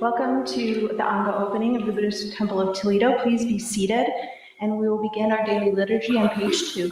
Welcome to the Anga opening of the Buddhist Temple of Toledo. Please be seated, and we will begin our daily liturgy on page 2.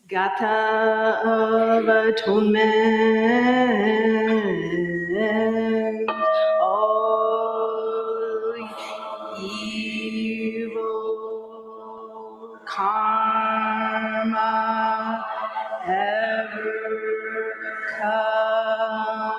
Gata of atonement, all evil karma ever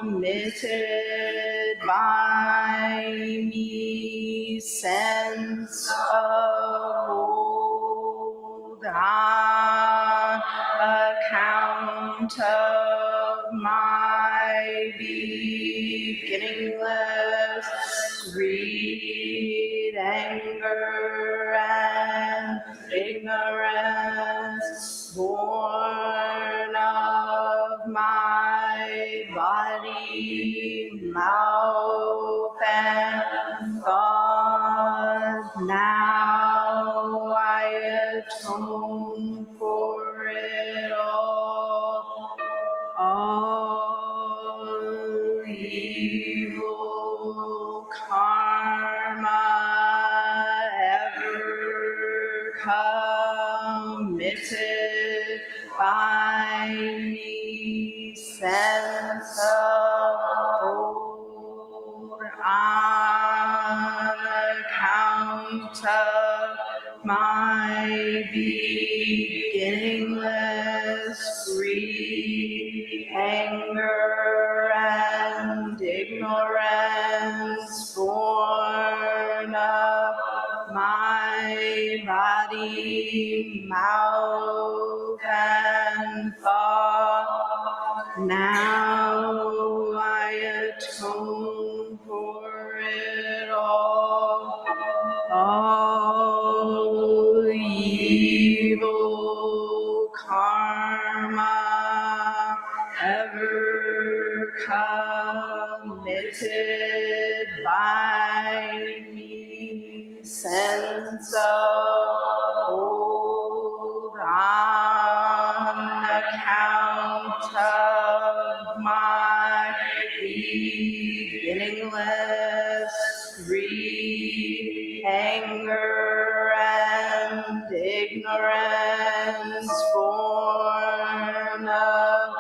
committed by me since of old, on account of my beginningless greed, anger, and ignorance, born of my body, mouth, and thought. Now I atone for it all evil karma ever committed by me since of old, on account of my beginningless greed, anger, and ignorance, born of my body, mouth, and thought. Now I atone for it all evil karma ever committed by me since of old, on account of my beginningless greed, anger, and ignorance, born of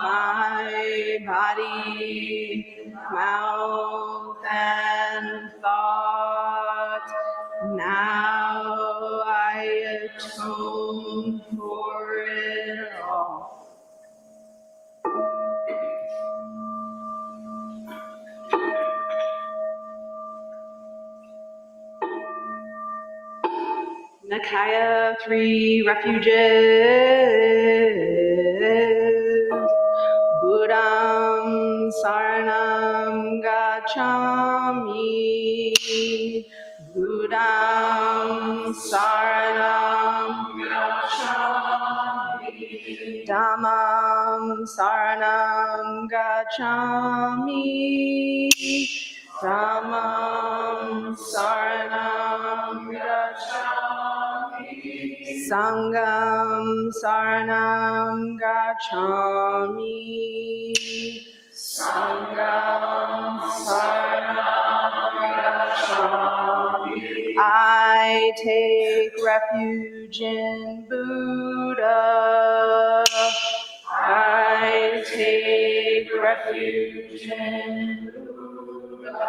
my body, mouth, and thought. Now I atone for it all. Nikaya 3 refuges. Buddham saranam gacchami. Buddham saranam gacchami. Dhammam saranam gacchami. Dhammam saranam gacchami. Sangham saranam gacchami. Sangham saranam gacchami. I take refuge in Buddha. I take refuge in Buddha.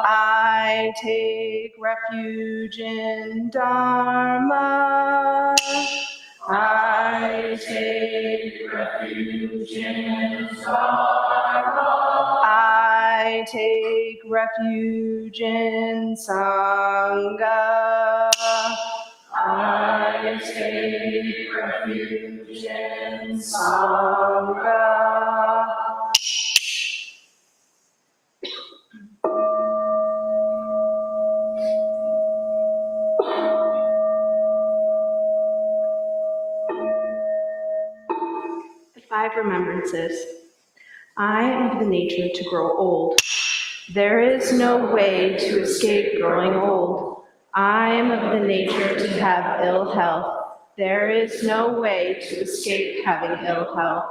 I take refuge in Dharma. I take refuge in sorrow. I take refuge in Sangha. I take refuge in Sangha. The 5 remembrances. I am of the nature to grow old. There is no way to escape growing old. I am of the nature to have ill health. There is no way to escape having ill health.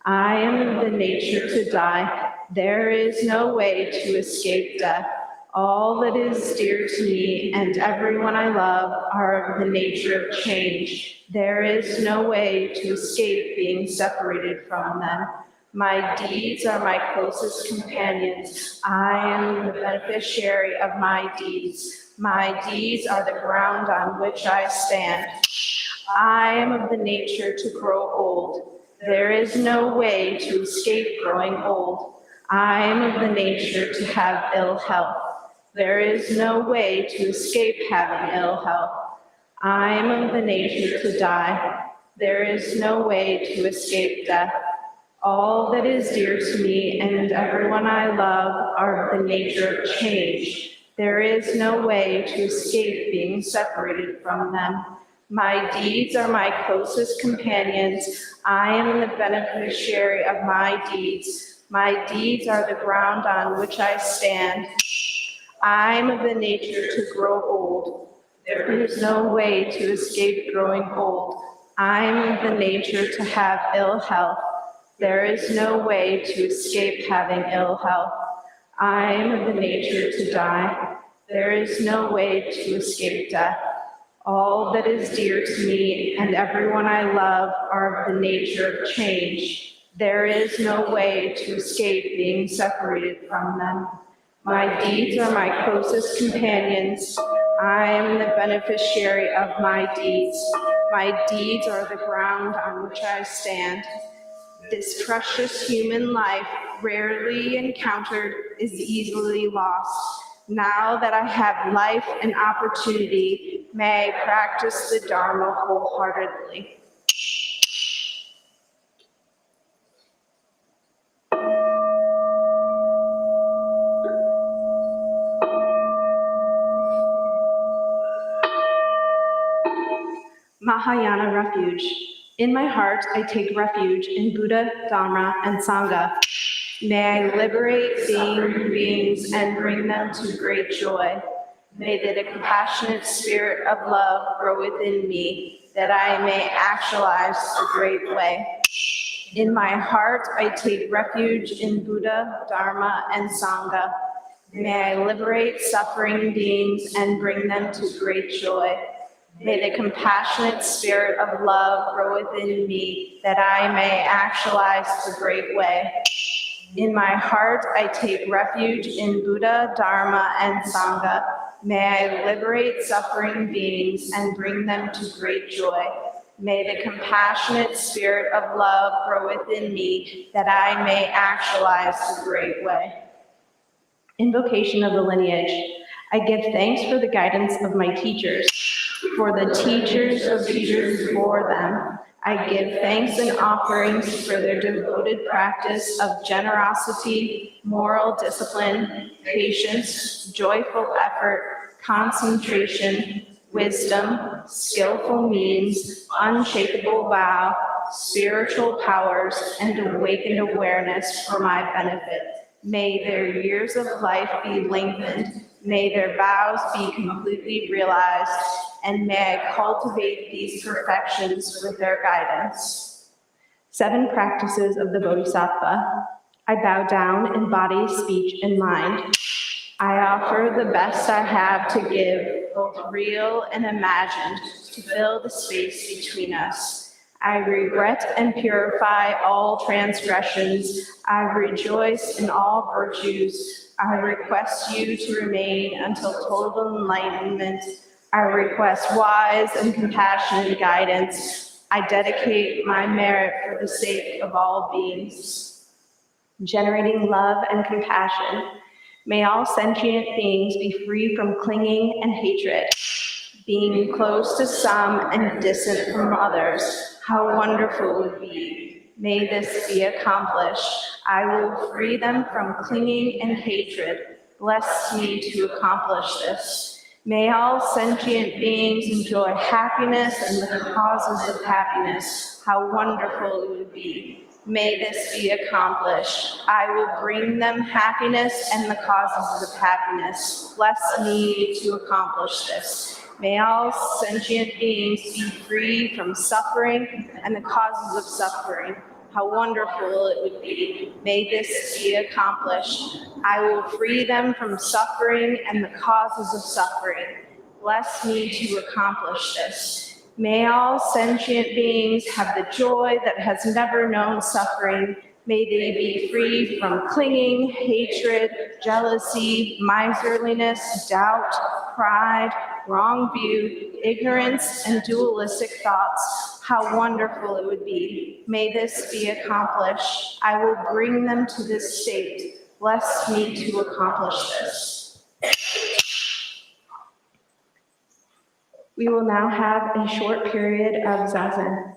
I am of the nature to die. There is no way to escape death. All that is dear to me and everyone I love are of the nature of change. There is no way to escape being separated from them. My deeds are my closest companions. I am the beneficiary of my deeds. My deeds are the ground on which I stand. I am of the nature to grow old. There is no way to escape growing old. I am of the nature to have ill health. There is no way to escape having ill health. I am of the nature to die. There is no way to escape death. All that is dear to me and everyone I love are of the nature of change. There is no way to escape being separated from them. My deeds are my closest companions. I am the beneficiary of my deeds. My deeds are the ground on which I stand. I am of the nature to grow old. There is no way to escape growing old. I am of the nature to have ill health. There is no way to escape having ill health. I am of the nature to die. There is no way to escape death. All that is dear to me and everyone I love are of the nature of change. There is no way to escape being separated from them. My deeds are my closest companions. I am the beneficiary of my deeds. My deeds are the ground on which I stand. This precious human life, rarely encountered, is easily lost. Now that I have life and opportunity, may I practice the Dharma wholeheartedly. Mahayana Refuge. In my heart, I take refuge in Buddha, Dharma, and Sangha. May I liberate beings and bring them to great joy. May the compassionate spirit of love grow within me, that I may actualize the great way. In my heart, I take refuge in Buddha, Dharma, and Sangha. May I liberate suffering beings and bring them to great joy. May the compassionate spirit of love grow within me, that I may actualize the great way. In my heart, I take refuge in Buddha, Dharma, and Sangha. May I liberate suffering beings and bring them to great joy. May the compassionate spirit of love grow within me, that I may actualize the great way. Invocation of the lineage. I give thanks for the guidance of my teachers, for the teachers of teachers before them. I give thanks and offerings for their devoted practice of generosity, moral discipline, patience, joyful effort, concentration, wisdom, skillful means, unshakable vow, spiritual powers, and awakened awareness for my benefit. May their years of life be lengthened. May their vows be completely realized, and may I cultivate these perfections with their guidance. 7 practices of the Bodhisattva. I bow down in body, speech, and mind. I offer the best I have to give, both real and imagined, to fill the space between us. I regret and purify all transgressions. I rejoice in all virtues. I request you to remain until total enlightenment. I request wise and compassionate guidance. I dedicate my merit for the sake of all beings, generating love and compassion. May all sentient beings be free from clinging and hatred, being close to some and distant from others. How wonderful it would be. May this be accomplished. I will free them from clinging and hatred. Bless me to accomplish this. May all sentient beings enjoy happiness and the causes of happiness. How wonderful it would be. May this be accomplished. I will bring them happiness and the causes of happiness. Bless me to accomplish this. May all sentient beings be free from suffering and the causes of suffering. How wonderful it would be. May this be accomplished. I will free them from suffering and the causes of suffering. Bless me to accomplish this. May all sentient beings have the joy that has never known suffering. May they be free from clinging, hatred, jealousy, miserliness, doubt, pride, wrong view, ignorance, and dualistic thoughts. How wonderful it would be. May this be accomplished. I will bring them to this state. Bless me to accomplish this. We will now have a short period of zazen.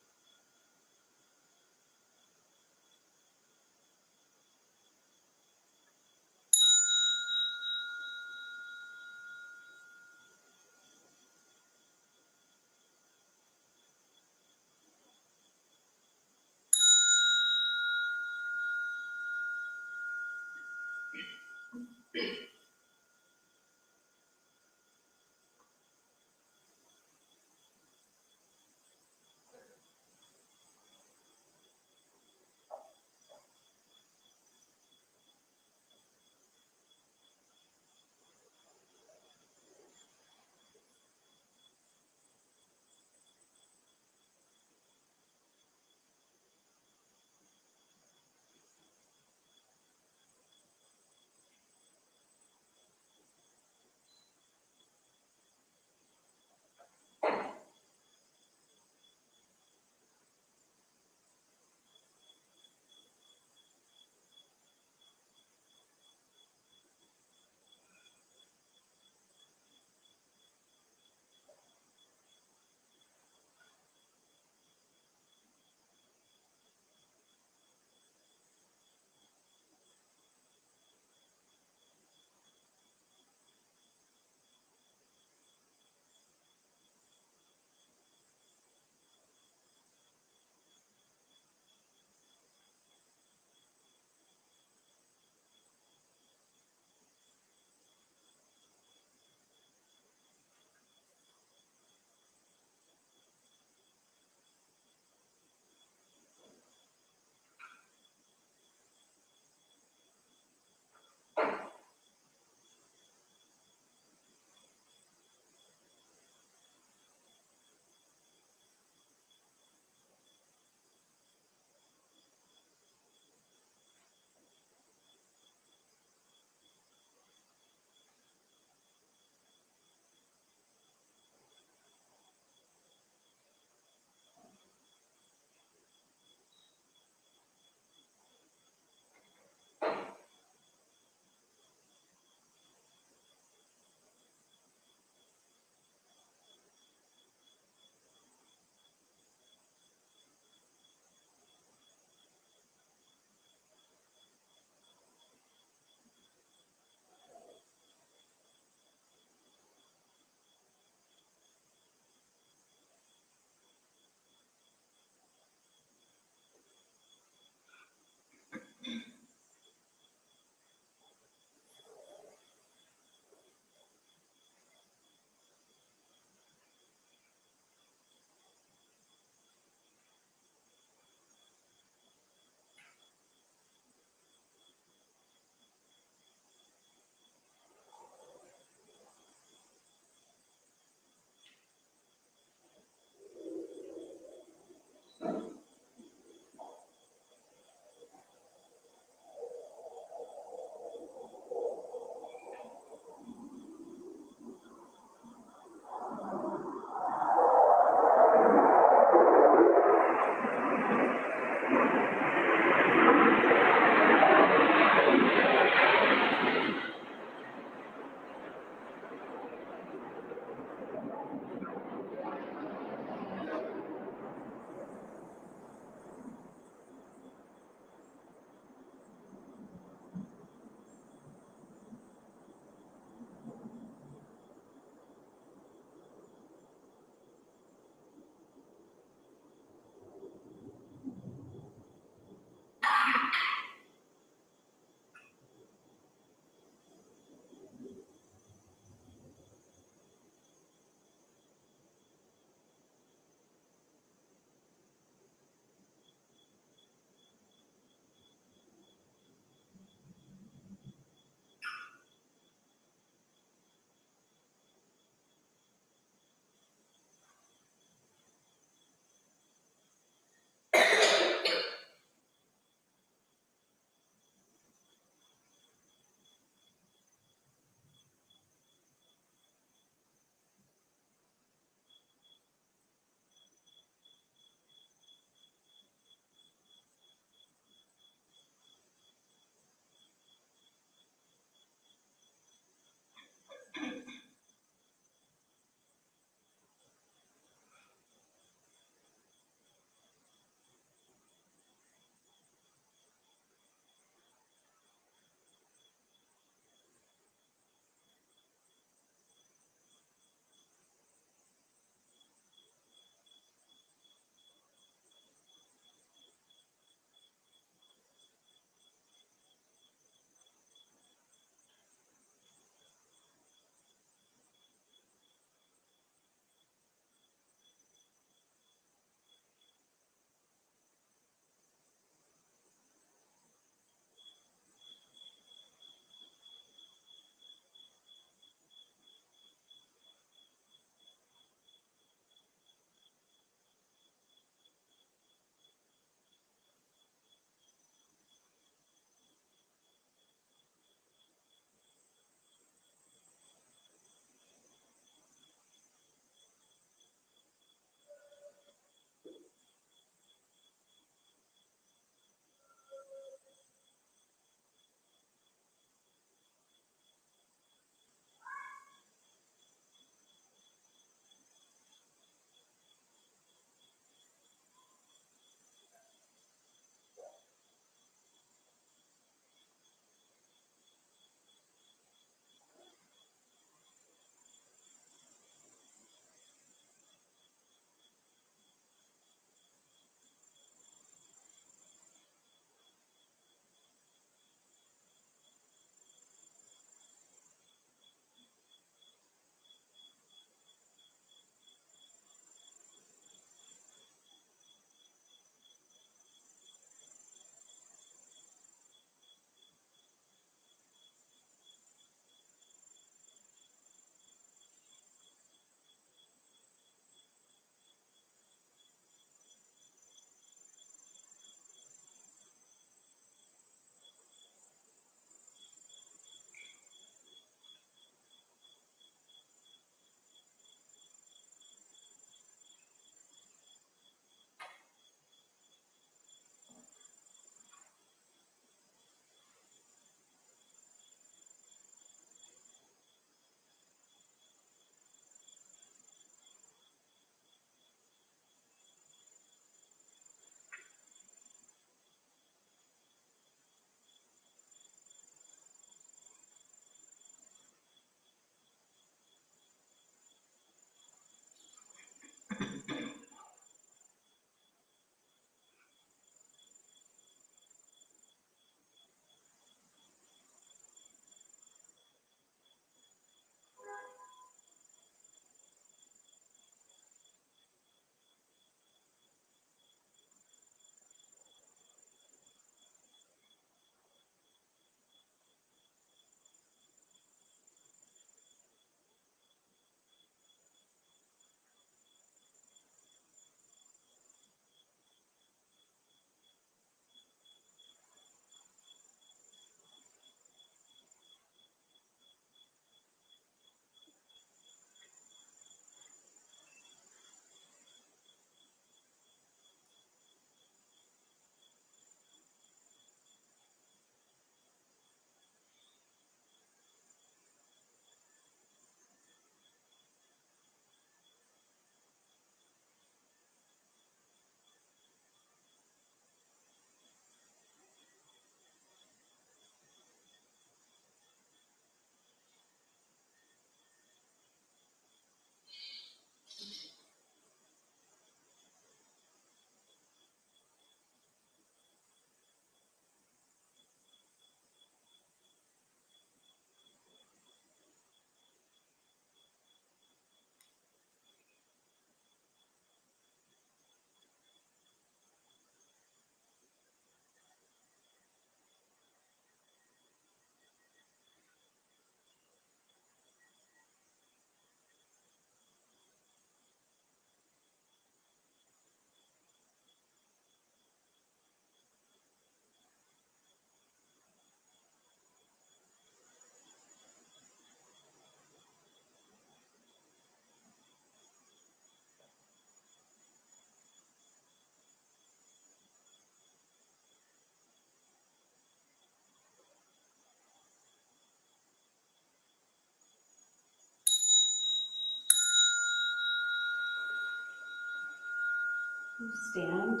Stand,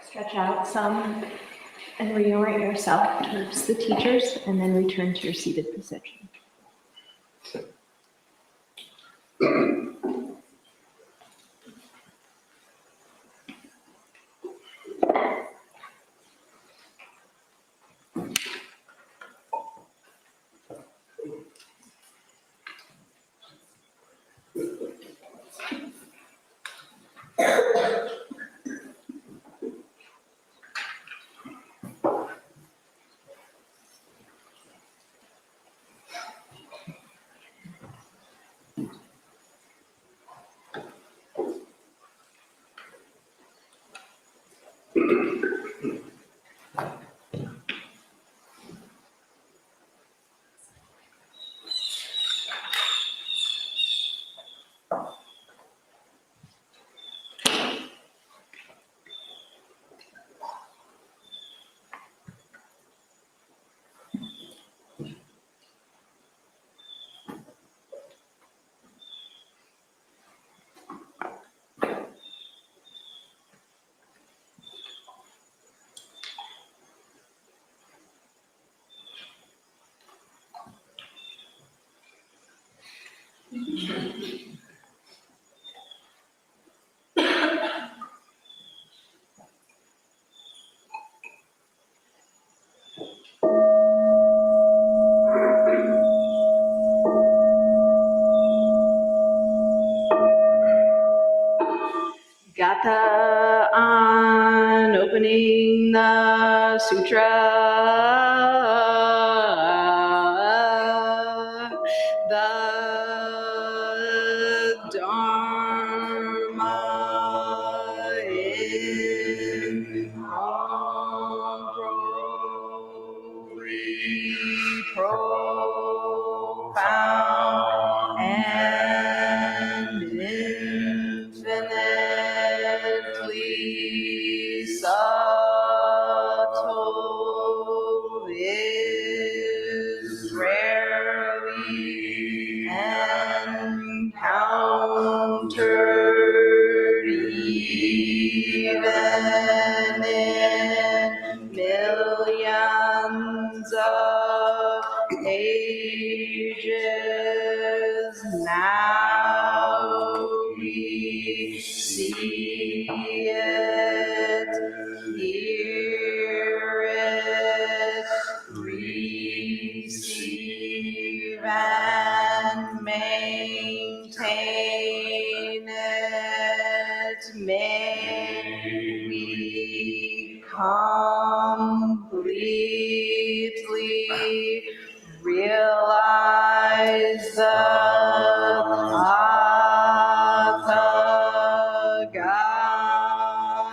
stretch out some, and reorient yourself towards the teachers, and then return to your seated position. Gatha on opening the sutra. The Dharma in profound and infinitely subtle is rarely encountered even in millions of ages. Now we see it, hear it, receive and maintain it. May we completely realize the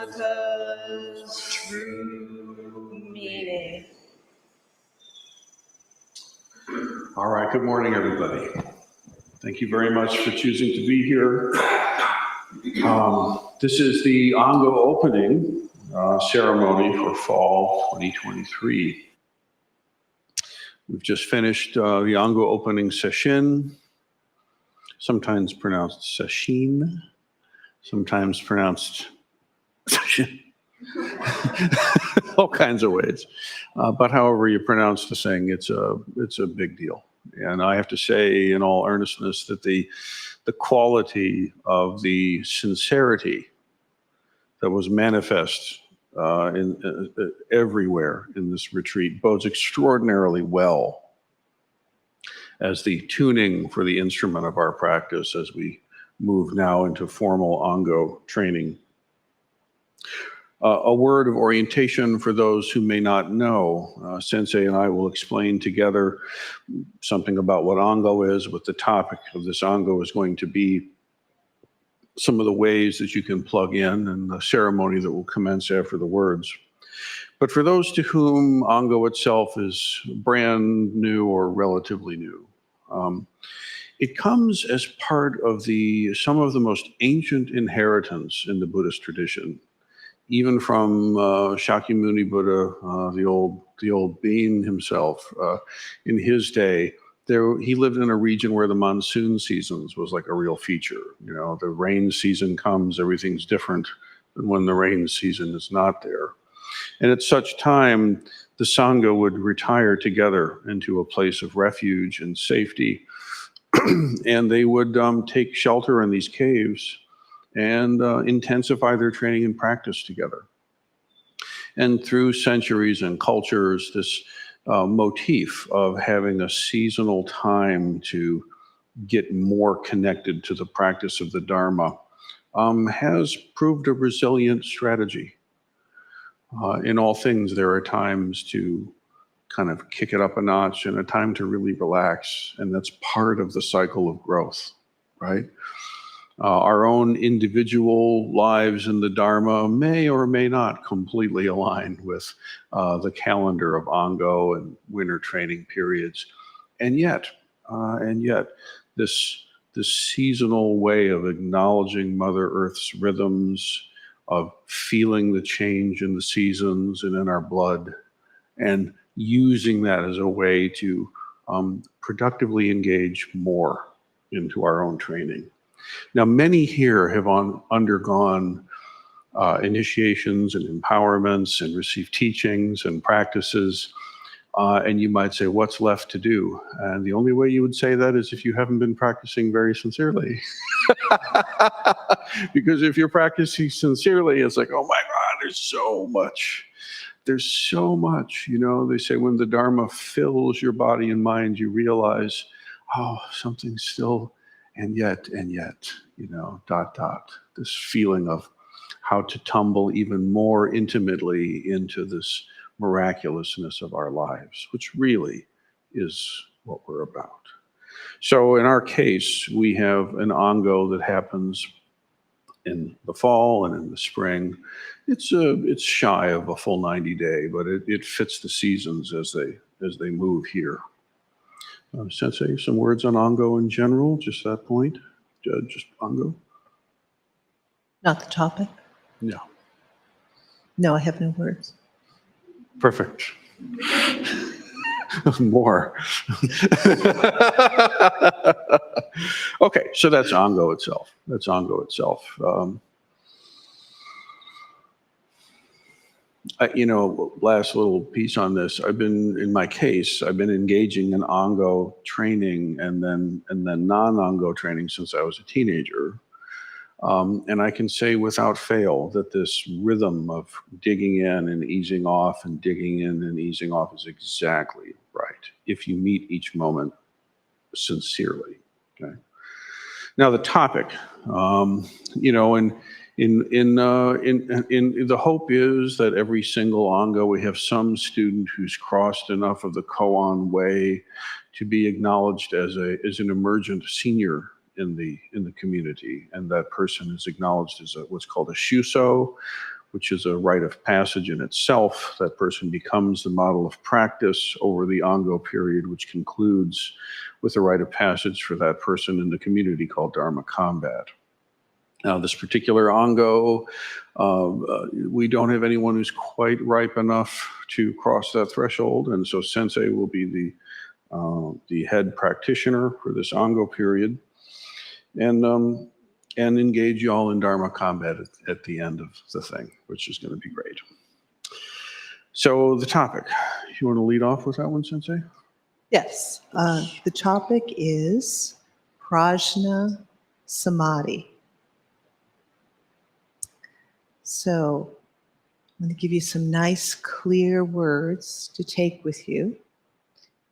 Tathagata's true meaning. All right, good morning, everybody. Thank you very much for choosing to be here. This is the Ango opening ceremony for fall 2023. We've just finished the Ango opening session, sometimes pronounced session, sometimes pronounced session, all kinds of ways. But however you pronounce the thing, it's a big deal. And I have to say, in all earnestness, that the quality of the sincerity that was manifest everywhere in this retreat bodes extraordinarily well as the tuning for the instrument of our practice as we move now into formal Ango training. A word of orientation for those who may not know. Sensei and I will explain together something about what Ango is, what the topic of this Ango is going to be, some of the ways that you can plug in, and the ceremony that will commence after the words. But for those to whom Ango itself is brand new or relatively new, it comes as part of some of the most ancient inheritance in the Buddhist tradition. Even from Shakyamuni Buddha, the old being himself, in his day, he lived in a region where the monsoon seasons was like a real feature. You know, the rain season comes, everything's different than when the rain season is not there. And at such time, the Sangha would retire together into a place of refuge and safety, and they would take shelter in these caves and intensify their training and practice together. And through centuries and cultures, this motif of having a seasonal time to get more connected to the practice of the Dharma has proved a resilient strategy. In all things, there are times to kind of kick it up a notch and a time to really relax. And that's part of the cycle of growth, right? Our own individual lives in the Dharma may or may not completely align with the calendar of Ango and winter training periods. And yet, this seasonal way of acknowledging Mother Earth's rhythms, of feeling the change in the seasons and in our blood, and using that as a way to productively engage more into our own training. Now, many here have undergone initiations and empowerments and received teachings and practices. And you might say, what's left to do? And the only way you would say that is if you haven't been practicing very sincerely. Because if you're practicing sincerely, it's like, oh my God, there's so much. There's so much, you know. They say when the Dharma fills your body and mind, you realize, oh, something's still, and yet, you know, ... This feeling of how to tumble even more intimately into this miraculousness of our lives, which really is what we're about. So in our case, we have an Ango that happens in the fall and in the spring. It's shy of a full 90-day, but it fits the seasons as they move here. Sensei, some words on Ango in general, just that point? Just Ango? Not the topic? No. No, I have no words. Perfect. More. Okay, so that's Ango itself. You know, last little piece on this. In my case, I've been engaging in Ango training and then non-Ango training since I was a teenager. And I can say without fail that this rhythm of digging in and easing off and digging in and easing off is exactly right if you meet each moment sincerely. Okay. Now the topic, you know, in the hope is that every single Ango we have some student who's crossed enough of the koan way to be acknowledged as an emergent senior in the community, and that person is acknowledged as what's called a shuso, which is a rite of passage in itself. That person becomes the model of practice over the Ango period, which concludes with a rite of passage for that person in the community called Dharma combat. Now, this particular Ango, we don't have anyone who's quite ripe enough to cross that threshold, and so Sensei will be the head practitioner for this Ango period, and engage y'all in Dharma combat at the end of the thing, which is going to be great. So the topic, you want to lead off with that one, Sensei? Yes, the topic is prajna samadhi. So I'm going to give you some nice, clear words to take with you,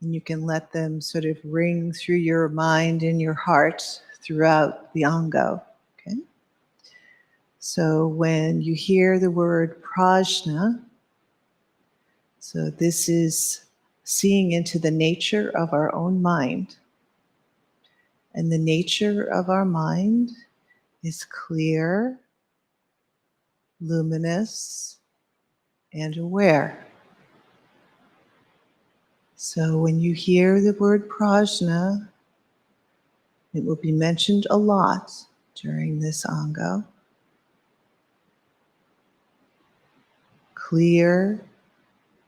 and you can let them sort of ring through your mind and your heart throughout the Ango. Okay? So when you hear the word prajna, so this is seeing into the nature of our own mind. And the nature of our mind is clear, luminous, and aware. So when you hear the word prajna, it will be mentioned a lot during this Ango. Clear,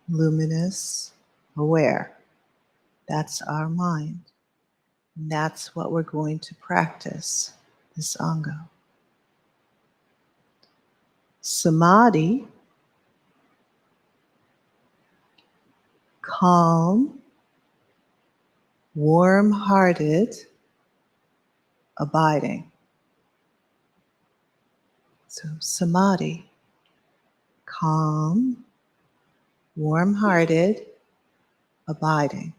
luminous, aware. That's our mind. And that's what we're going to practice, this Ango. Samadhi, calm, warm-hearted, abiding. So samadhi, calm, warm-hearted, abiding.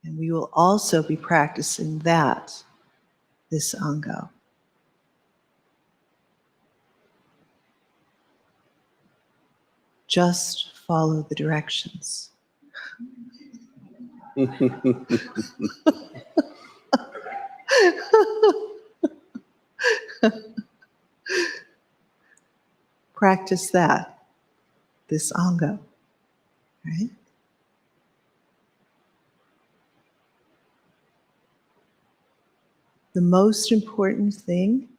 And we will also be practicing that, this Ango. Just follow the directions. Practice that, this Ango, right? The most important thing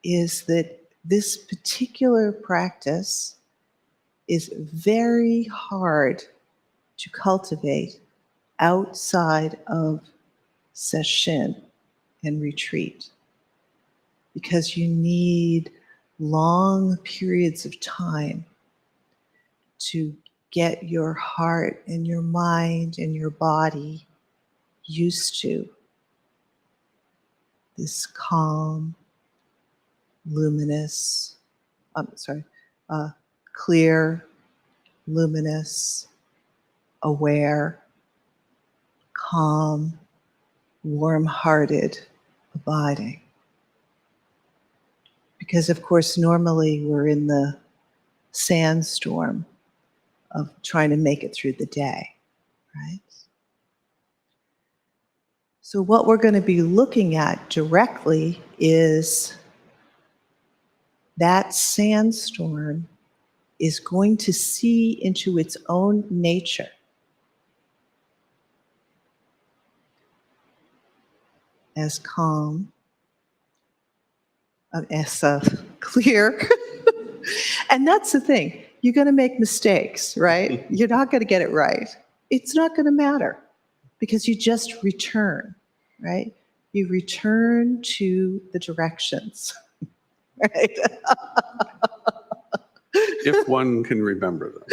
is that this particular practice is very hard to cultivate outside of sesshin and retreat, because you need long periods of time to get your heart and your mind and your body used to this calm, luminous, clear, luminous, aware, calm, warm-hearted abiding. Because of course, normally we're in the sandstorm of trying to make it through the day, right? So what we're going to be looking at directly is that sandstorm is going to see into its own nature as calm, as clear. And that's the thing. You're going to make mistakes, right? You're not going to get it right. It's not going to matter because you just return, right? You return to the directions, right? If one can remember them.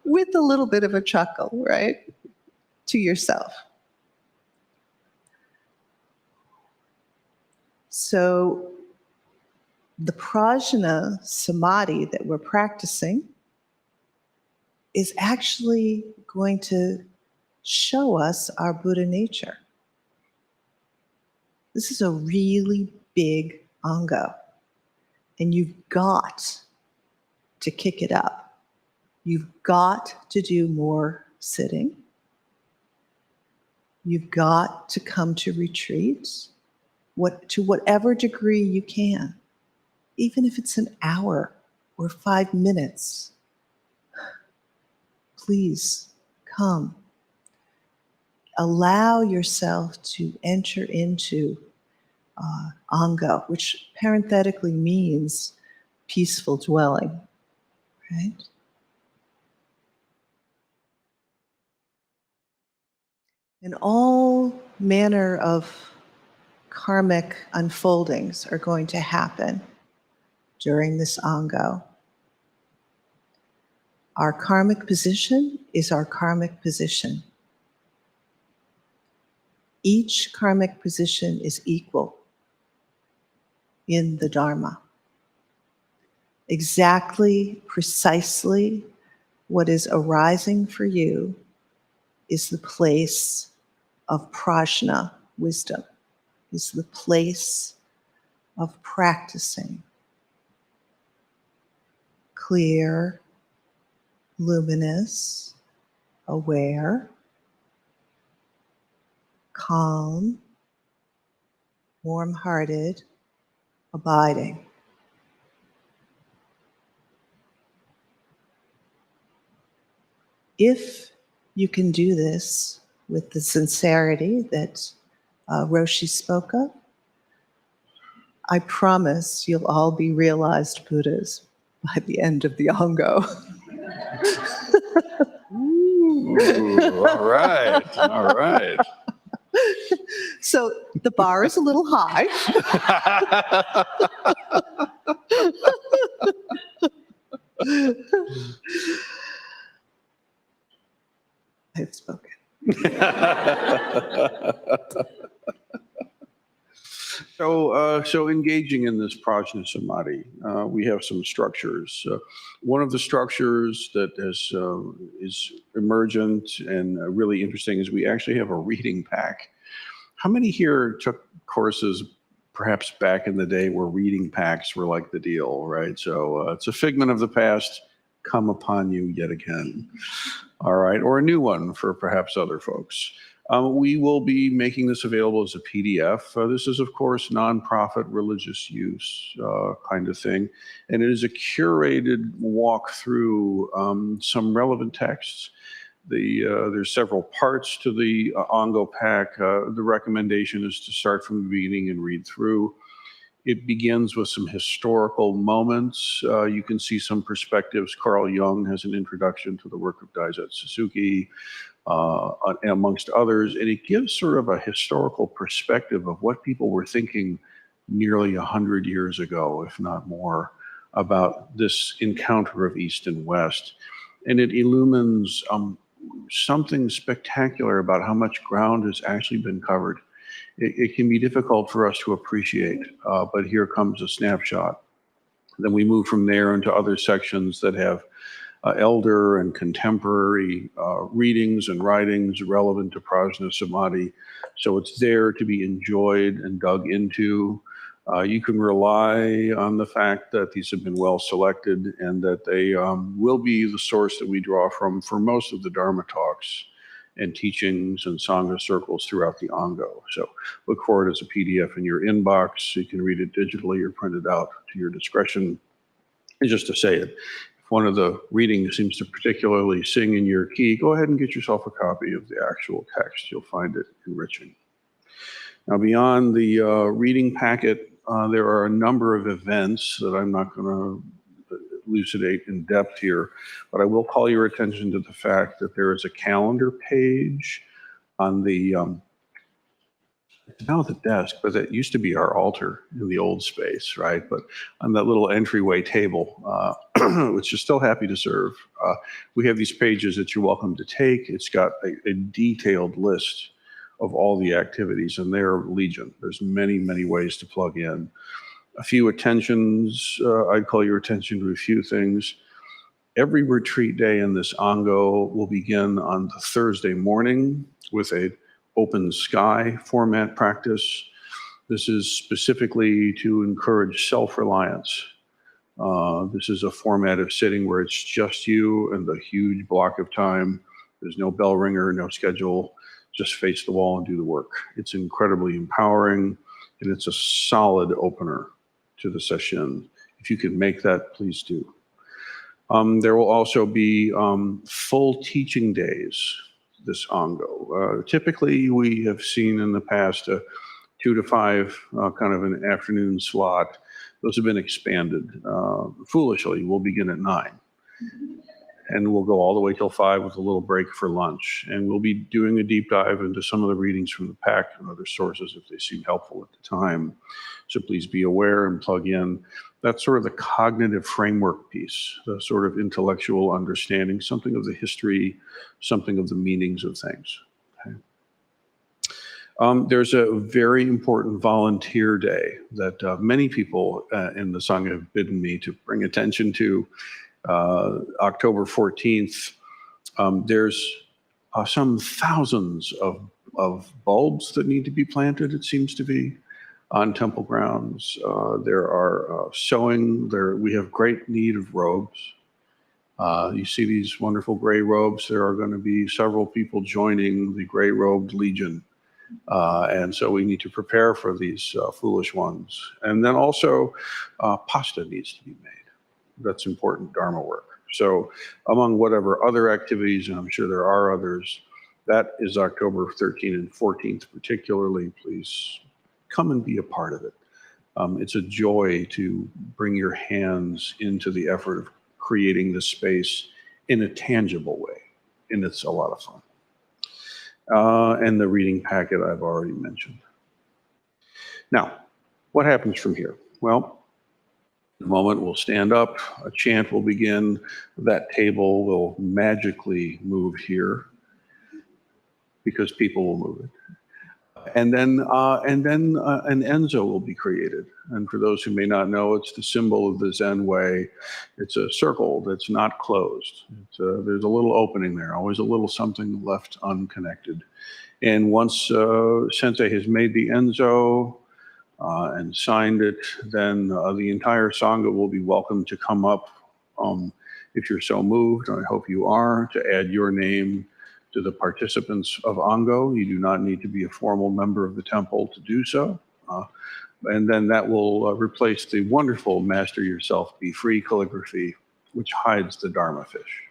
With a little bit of a chuckle, right? To yourself. So the prajna samadhi that we're practicing is actually going to show us our Buddha nature. This is a really big Ango, and you've got to kick it up. You've got to do more sitting. You've got to come to retreats, to whatever degree you can, even if it's an hour or 5 minutes. Please come. Allow yourself to enter into Ango, which parenthetically means peaceful dwelling, right? And all manner of karmic unfoldings are going to happen during this Ango. Our karmic position is our karmic position. Each karmic position is equal in the Dharma. Exactly, precisely what is arising for you is the place of prajna, wisdom, is the place of practicing. Clear, luminous, aware, calm, warm-hearted, abiding. If you can do this with the sincerity that Roshi spoke of, I promise you'll all be realized Buddhas by the end of the Ango. Ooh, all right. All right. So the bar is a little high. I've spoken. So engaging in this prajna samadhi, we have some structures. One of the structures that is emergent and really interesting is we actually have a reading pack. How many here took courses perhaps back in the day where reading packs were like the deal, right? So it's a figment of the past come upon you yet again. All right, or a new one for perhaps other folks. We will be making this available as a PDF. This is, of course, nonprofit religious use kind of thing. And it is a curated walk through some relevant texts. There's several parts to the Ongo pack. The recommendation is to start from the beginning and read through. It begins with some historical moments. You can see some perspectives. Carl Jung has an introduction to the work of Daisetsu Suzuki, amongst others, and it gives sort of a historical perspective of what people were thinking nearly 100 years ago, if not more, about this encounter of East and West. And it illumines something spectacular about how much ground has actually been covered. It can be difficult for us to appreciate, but here comes a snapshot. Then we move from there into other sections that have elder and contemporary readings and writings relevant to prajna samadhi. So it's there to be enjoyed and dug into. You can rely on the fact that these have been well selected and that they will be the source that we draw from for most of the Dharma talks and teachings and Sangha circles throughout the Ongo. So look for it as a PDF in your inbox. You can read it digitally or print it out to your discretion. And just to say it, if one of the readings seems to particularly sing in your key, go ahead and get yourself a copy of the actual text. You'll find it enriching. Now, beyond the reading packet, there are a number of events that I'm not going to elucidate in depth here, but I will call your attention to the fact that there is a calendar page on the, it's now the desk, but that used to be our altar in the old space, right? But on that little entryway table, which is still happy to serve, we have these pages that you're welcome to take. It's got a detailed list of all the activities, and they're legion. There's many, many ways to plug in. A few attentions, I'd call your attention to a few things. Every retreat day in this Ongo will begin on the Thursday morning with a open sky format practice. This is specifically to encourage self-reliance. This is a format of sitting where it's just you and the huge block of time. There's no bell ringer, no schedule. Just face the wall and do the work. It's incredibly empowering, and it's a solid opener to the session. If you can make that, please do. There will also be full teaching days this Ongo. Typically, we have seen in the past a 2 to 5 kind of an afternoon slot. Those have been expanded. Foolishly, we'll begin at 9. And we'll go all the way till 5 with a little break for lunch. And we'll be doing a deep dive into some of the readings from the pack and other sources if they seem helpful at the time. So please be aware and plug in. That's sort of the cognitive framework piece, the sort of intellectual understanding, something of the history, something of the meanings of things. Okay. There's a very important volunteer day that many people in the Sangha have bidden me to bring attention to. October 14th, there's some thousands of bulbs that need to be planted, it seems to be, on temple grounds. There are sewing, we have great need of robes. You see these wonderful gray robes. There are going to be several people joining the gray robed legion. And so we need to prepare for these foolish ones. And then also pasta needs to be made. That's important Dharma work. So among whatever other activities, and I'm sure there are others, that is October 13th and 14th particularly. Please come and be a part of it. It's a joy to bring your hands into the effort of creating the space in a tangible way, and it's a lot of fun. And the reading packet I've already mentioned. Now, what happens from here? Well, the moment we'll stand up, a chant will begin, that table will magically move here because people will move it. And then an enzo will be created. And for those who may not know, it's the symbol of the Zen way. It's a circle that's not closed. There's a little opening there, always a little something left unconnected. And once Sensei has made the enzo and signed it, then the entire Sangha will be welcome to come up if you're so moved, and I hope you are, to add your name to the participants of Ango. You do not need to be a formal member of the temple to do so. And then that will replace the wonderful Master Yourself Be Free calligraphy, which hides the Dharma fish.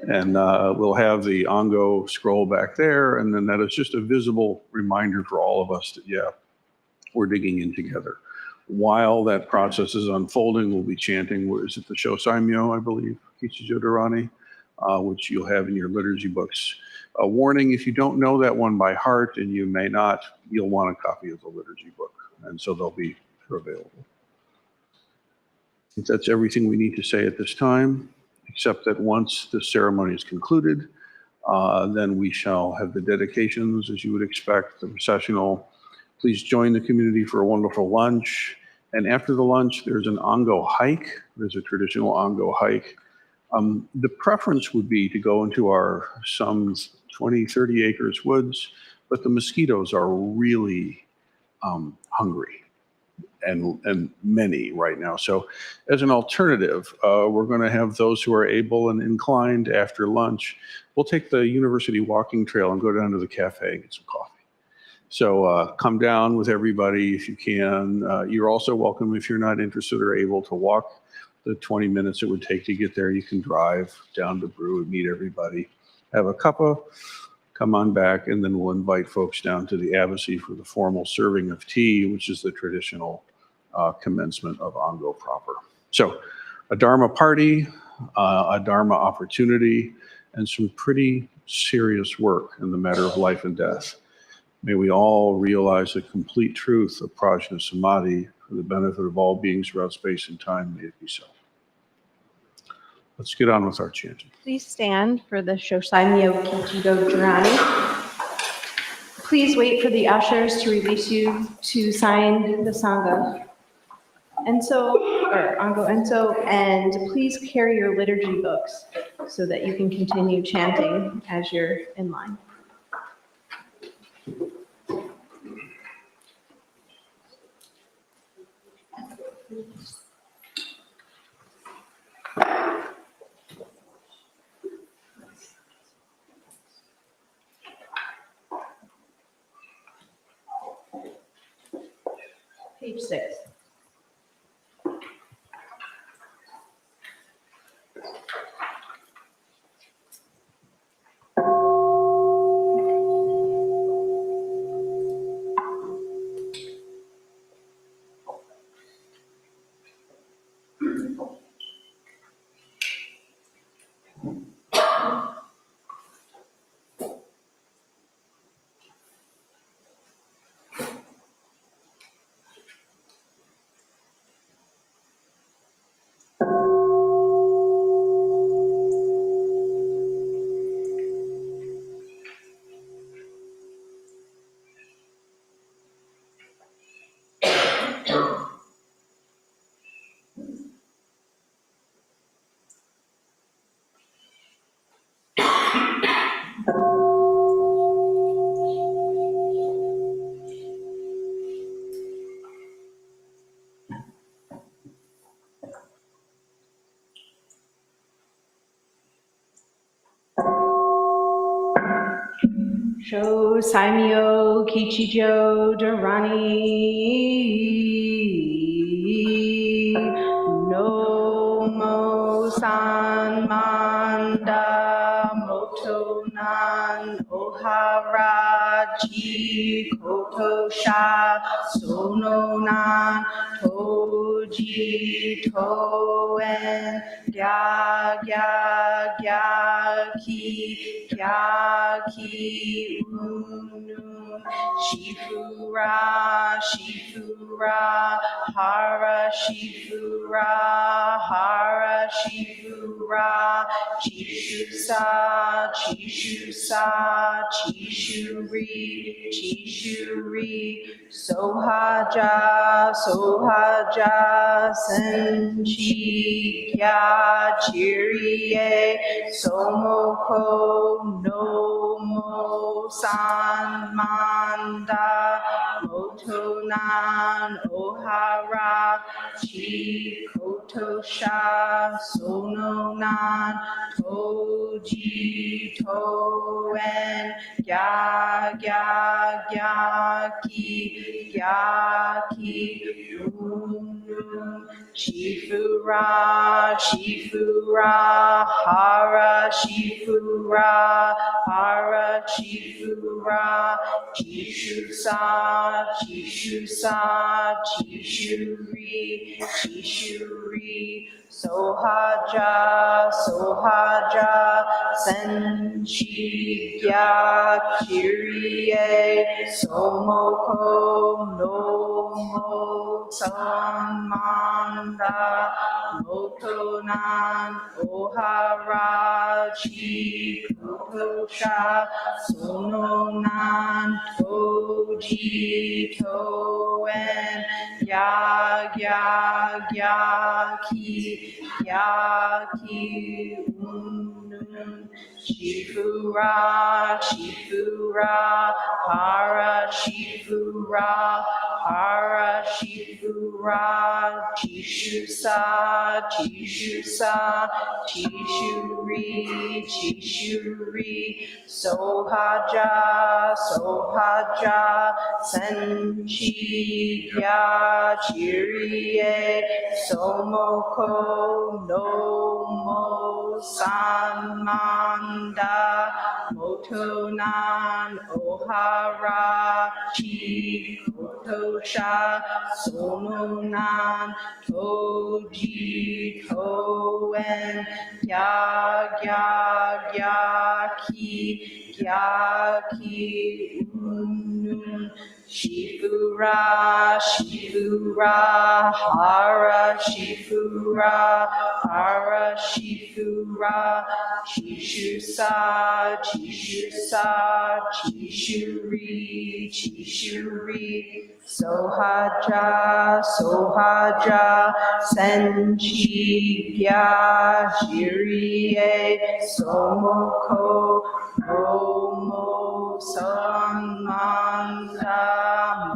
And we'll have the Ango scroll back there, and then that is just a visible reminder for all of us that, yeah, we're digging in together. While that process is unfolding, we'll be chanting, is it the Shosaimyo, I believe, Kichijo Dharani? Which you'll have in your liturgy books. A warning, if you don't know that one by heart, and you may not, you'll want a copy of the liturgy book. And so they'll be available. I think that's everything we need to say at this time, except that once the ceremony is concluded, then we shall have the dedications, as you would expect, the processional. Please join the community for a wonderful lunch. And after the lunch, there's an Ango hike. There's a traditional Ango hike. The preference would be to go into our some 20, 30 acres woods, but the mosquitoes are really hungry and many right now. So as an alternative, we're going to have those who are able and inclined after lunch. We'll take the university walking trail and go down to the cafe and get some coffee. So come down with everybody if you can. You're also welcome if you're not interested or able to walk the 20 minutes it would take to get there. You can drive down to Brew and meet everybody, have a cuppa, come on back, and then we'll invite folks down to the Abbey for the formal serving of tea, which is the traditional commencement of Ango proper. So a Dharma party, a Dharma opportunity, and some pretty serious work in the matter of life and death. May we all realize the complete truth of Prajna Samadhi for the benefit of all beings throughout space and time. May it be so. Let's get on with our chanting. Please stand for the Shosaimyo Kichido Dharani. Please wait for the ushers to release you to sign the Sangha Enso, or Ango Enso, and please carry your liturgy books so that you can continue chanting as you're in line. Page 6. Shosaimyo Kichijo Dharani No Mo San Manda Moto Nan ohara chi koto sha sono nan toji toen gya gya gya ki unu shifura shifura hara shifura hara shifura chishusa chishusa chishuri sohaja sohaja senchi kya chirie somoko no mo sanmanda motonan ohara chi kotosha sononan toji toen gya ki unu shifura shifura hara shifura hara shifura chishusa chishusa chishuri sohaja sohaja senchi gya kirie somoko no mo sanmanda motonan ohara chi kutosha sononan toji toen gya ki unun shifura shifura hara shifura hara shifura chishusa chishusa chishuri sohaja sohaja senchi gya chirie somoko no mo sanmanda motonan ohara chi kotosha sononan toji toen gya ki unun shifura shifura hara shifura hara shifura chishusa chishusa chishuri sohaja sohaja senchi gya jirie somoko Omo Sanmanda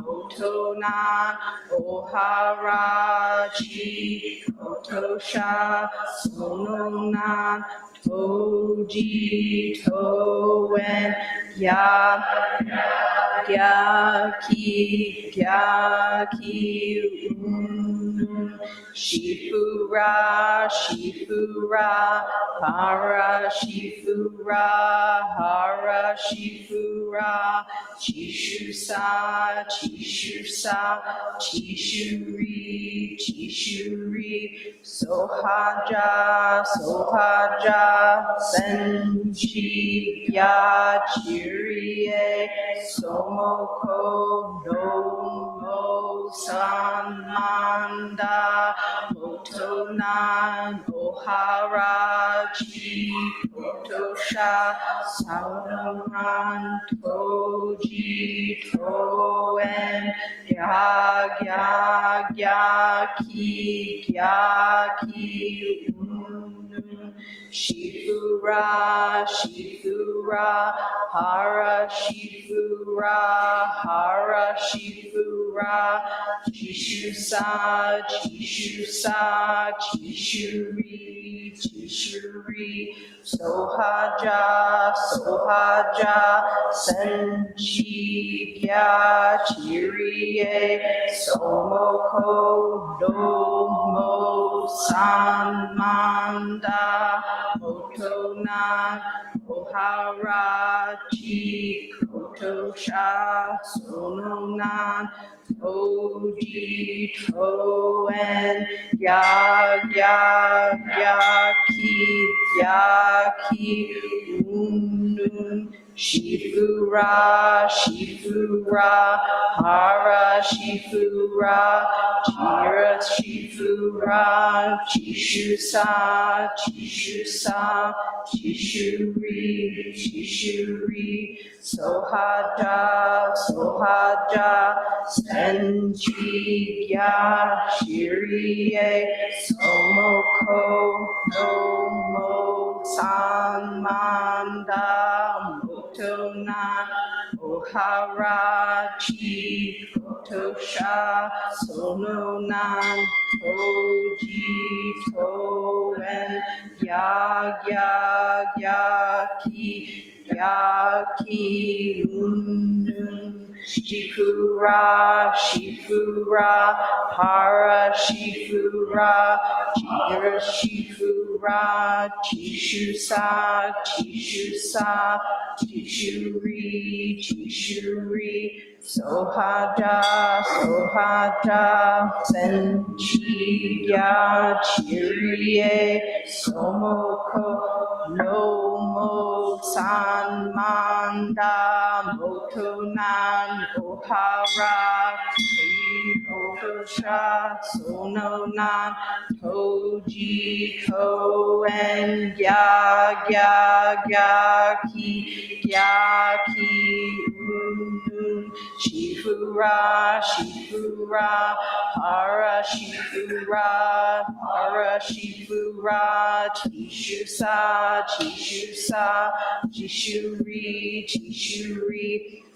Motonan Ohara Chi Kotosha Sononan Toji Toen Gya ki unun shifura shifura hara shifura chishusa chishuri sohaja senchi gya chirie somoko no mo sanmanda motonan ohara chi kotosha sauran toji toen ki unun shifura hara shifura chishusa chishuri sohaja senchi gya chirie somoko domo sanmanda motonan ohara chi koto sha sono nan toji toen yaki unun shifura hara shifura jira shifura chishusa chishuri sohaja senchi ya shirie somoko no mo sanmanda motona ohara chi kotosha sononan toji toen yaki unun shifura hara shifura jira shifura chishusa chishuri sohaja senchi ya chirie somoko no mo sanmanda motonan ohara Otosha sononan toji toen yaki unun shifura hara shifura chishusa chishuri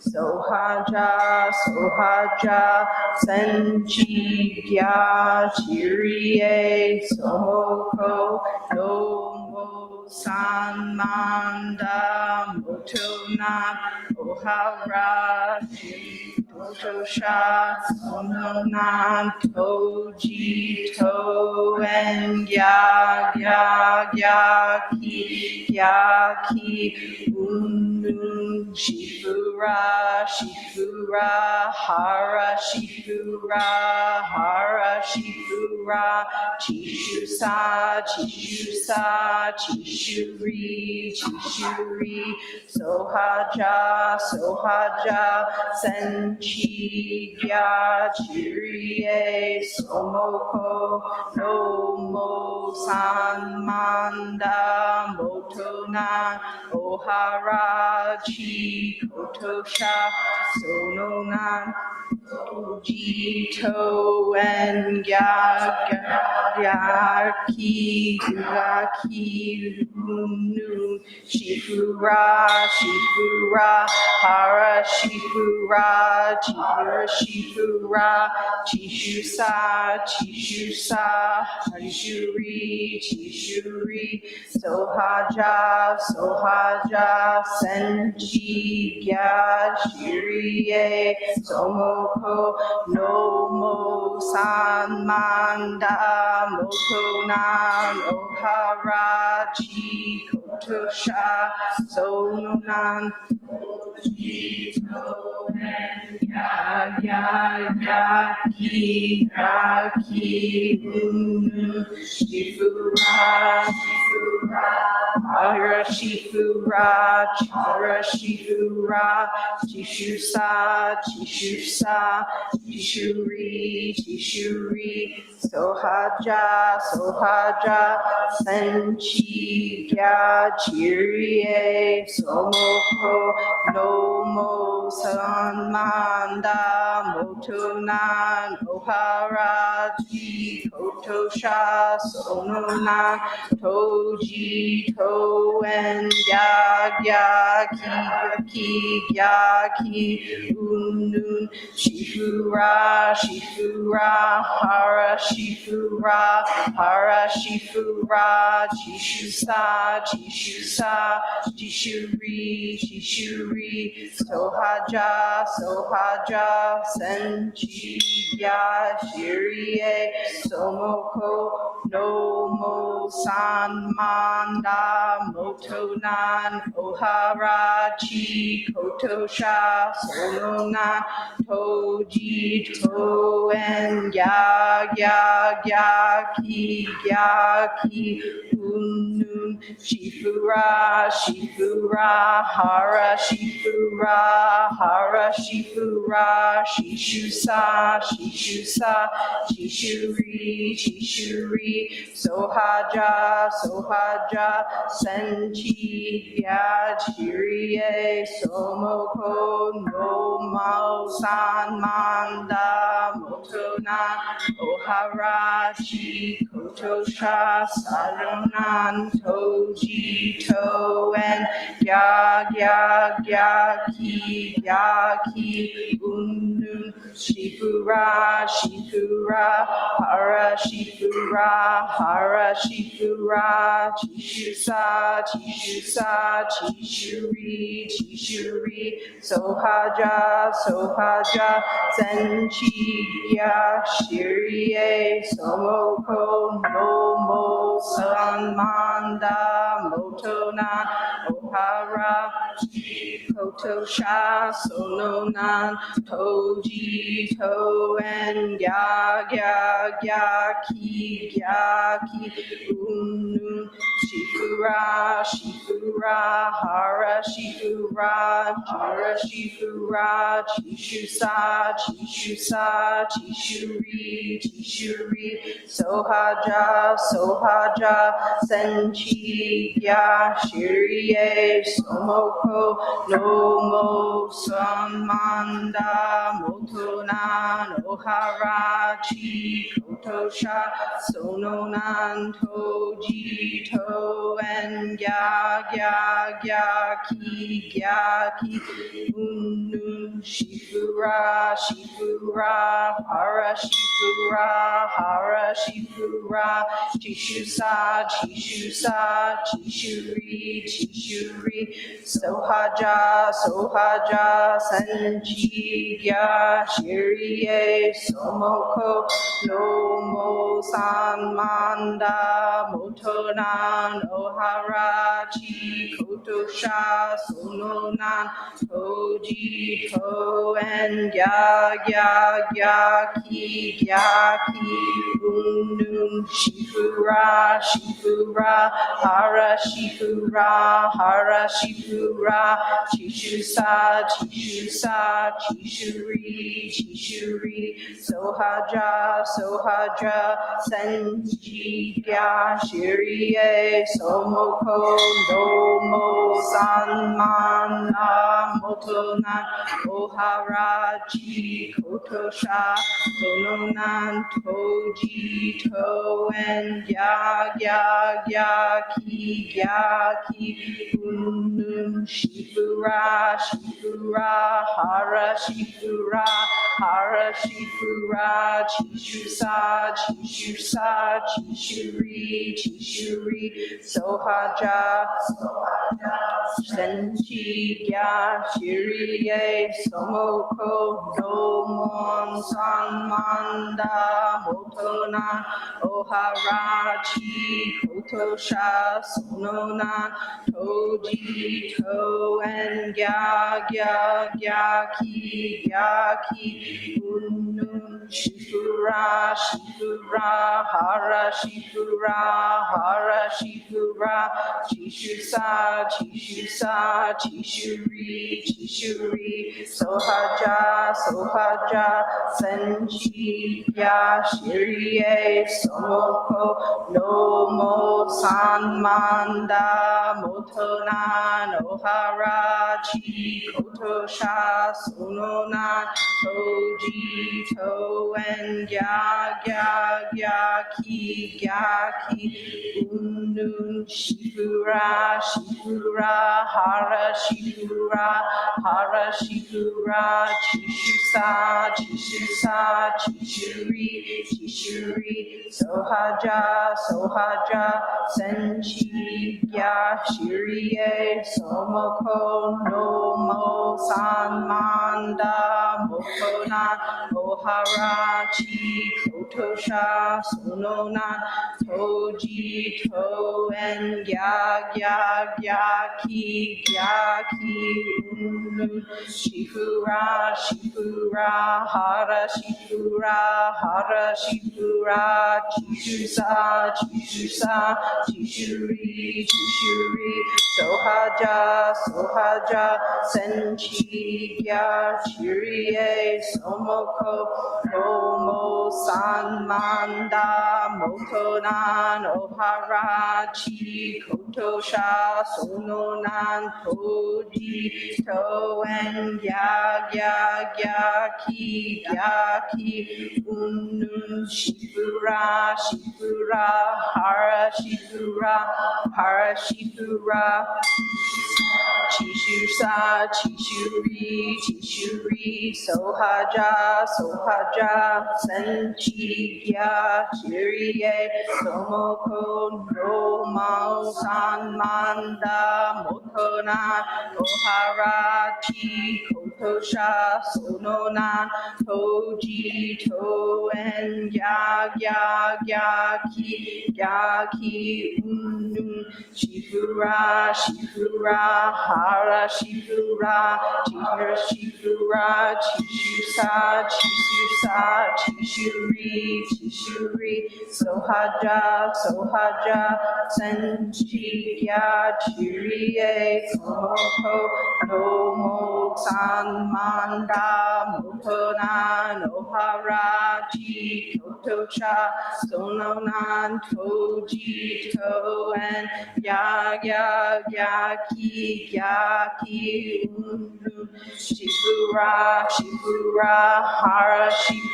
sohaja senchi ya chirie somoko no mo sanmanda motona ohara Otosha sononan toji toen yaki unun shifura hara shifura chishusa chishuri sohaja senchi ya chirie somoko no mo sanmanda motona ohara chi kotosha sononan toji toen yaki unun shifura hara shifura jira shifura chishusa chishuri sohaja senchi ya shirie somoko no mo sanmanda motonan ohara chi kotosha sononan yaki unun shifura hara shifura chishusa chishuri sohaja senchi ya chirie somoko no mo sanmanda motonan ohara chi kotosha sononan toji toen yaki unun shifura hara shifura chishusa chishuri sohaja senchi ya shirie somoko no mo sanma manda motonan oharachi kotosha sononan toji toen gya ki unun shifura hara shifura shishusa shishuri sohaja senchi ya chirie somoko no mao san manda motona oharachi kotosha saronan toji toen gya ki unun shifura hara chishusa chishuri sohaja senchi ya shirie somoko no mo san manda motona ohara kotosha sononan toji toen gya ki unun shifura hara chishusa chishuri sohaja senchi ya shirie somoko no mo san manda motona oharachi kotosha sononan toji toen gya ki unun shifura hara chishusa chishuri sohaja senchi ya shirie somoko no mo san manda motonan oharachi kotosha sononan toji toen gya ki unun shifura hara chishusa chishuri sohaja senchi ya shirie somoko no mo san manda motonan oharachi kotosha sononan toji toen gya ki unun shifura hara chishusa chishuri sohaja senchi ya shirie somoko no mon san manda motona oharachi kotosha sononan toji toen gya ki unun shifura hara chishusa chishuri sohaja senchi ya shirie somoko no mo san manda motonan oharachi kotosha sononan toji toen gya ki unun shifura hara chishusa chishuri sohaja senchi ya shirie somoko no mo san manda motonan oharachi kotosha, sononan, toji, toen, gyaki, unun, shifura, hara, chishuri, sohaja, senchi, chirie, somoko, Romo Sanmanda Motonan Oharachi Kotosha Sononan Toji Toen Gyaki Unun Shifura Hara Shifura Chishuri, Sohaja, Senchigya, Chirie, Somoko, Romo, Sanmanda, Motona, Oharachi, Kotosha, Sononan, Toji, Toen, Gyaki, Unun, Shifura, Hara Shifura, Chishuri, Sohaja, Senchigya, Chirie, Somoko, Nomo, Sanmanda, Motona, Noharaji, Kotosha, Sononan, Toji, Toen, Gyaki, Unun, Shifura, Hara Chishuri,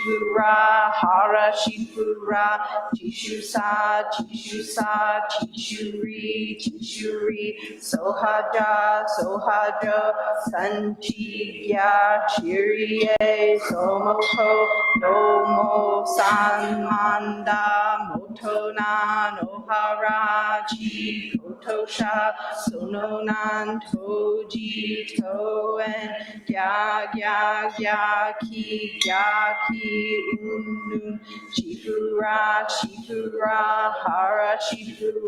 Sohaja, Sanchigya, Chirie, Somoko, Nomo, Sanmanda, Motona, Noharaji, Kotosha, Sononan, Toji, Toen, Gyaki, Unun, Shifura, Hara Chishuri,